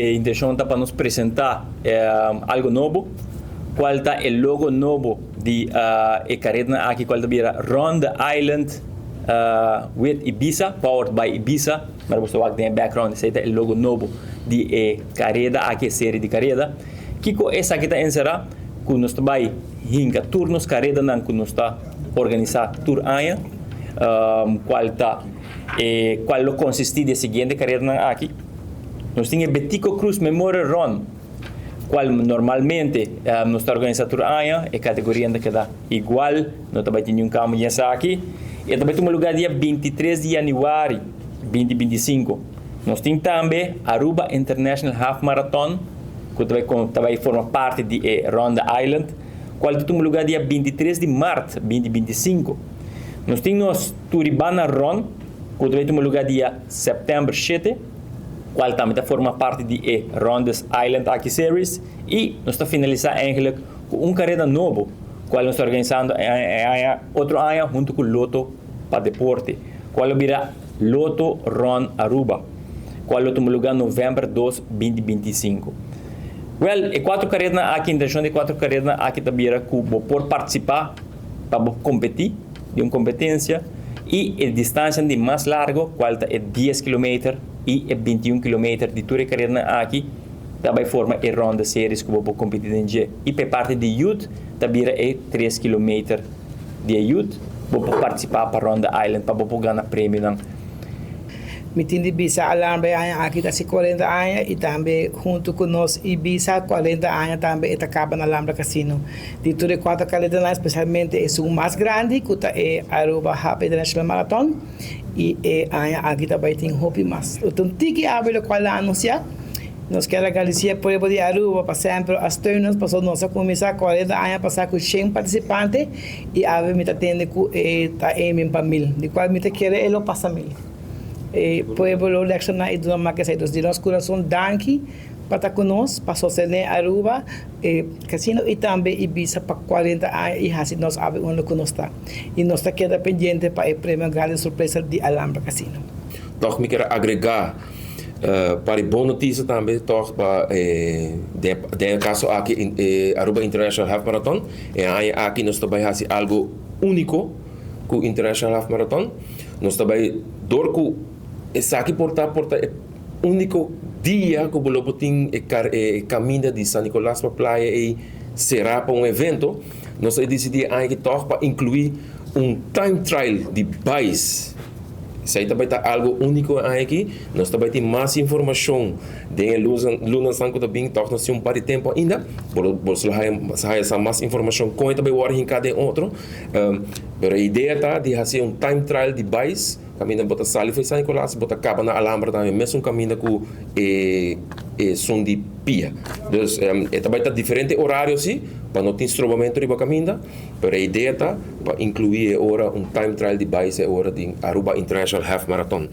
intenção está para nos apresentar algo novo. Qual está o logo novo de carreira aqui, qual está Round the Island with Ibiza, powered by Ibiza. Mas você vai ter background, esse é o logo novo de carreira aqui, série de carreira. Que com essa aqui está encerrada, que nós vai hinca turnos carreira não que nós está organizar tour aia, qual consiste de seguinte carreira aqui. Nós temos o Betico Cruz Memorial Run, qual normalmente nós está organizando tour aia, é categoria que dá igual, nós também temos caminho aqui, e também temos lugar dia 23 de janeiro 2025. Nós temos também Aruba International Half Marathon, que também forma parte de Round the Island, qual temos lugar dia 23 de março 2025. Nós temos Turibana Run, que também temos lugar dia setembro 7, qual também forma parte de Round the Island aqui Series, e nós estamos finalizando eigenlijk com carreira novo, qual nós estamos organizando outro ano junto com o Loto para deporte, qual virá Loto Run Aruba, qual temos lugar novembro 2, 2025. Well, e 4 carreiras aqui, intenção de 4 carreiras aqui também que por participar, para competir de uma competência, e a distância de mais largo, qual é 10 km e 21 km de toda a carreira aqui, também forma a ronda séries que vou competir em dia. E para parte de youth, também é 3 km de youth, vou participar para a Ronda Island, para ganhar prêmio. Meeting de Ibiza Alambre aqui está 40 anos e também junto com nós Ibiza 40 anos também está acaba na Alhambra Casino. De todas as 4 carreiras, especialmente é o mais grande, que é Aruba Half International Marathon e aqui também tem Hopi mais. Então, tem que abrir o qual anunciar. Nós queremos agradecer por o de Aruba, para sempre, as turnos, para nós começar 40 anos, passar com 100 participantes e a ver, me está tendo que está em para 1000, de qual me quer ele passa 1000. Pueblo leccionar e do que sai dos nosso coração danke para estar conosco, para sostener Aruba, Casino e também Ibiza para 40 anos e assim nós abrimos onde conosco. E nós está queda pendente para o prêmio grande surpresa de Alhambra Casino. Toch me quero agregar para boa notícia também, toch para de caso aqui Aruba International Half Marathon, e aqui nós também fazemos algo único com o International Half Marathon. Nós também dorco essa aqui porta único dia que o Bolobo tem caminho de San Nicolás para a praia e será para evento. Nós decidimos aqui para incluir time trial de bikes. Isso aí também está algo único aqui. Nós também temos mais informação de Luna Sanko também, nós temos um par de tempo ainda. Por essa mais informação com também o em cada outro. Mas a ideia está de fazer time trial de bikes. Caminho bota sali foi San Nicolás, bota caba na Alhambra também, mesmo caminho com som de pia. Então também está diferente horário sim, para não ter instrumento de caminho, mas a ideia está para incluir agora time trial de bikes agora de Aruba International Half Marathon.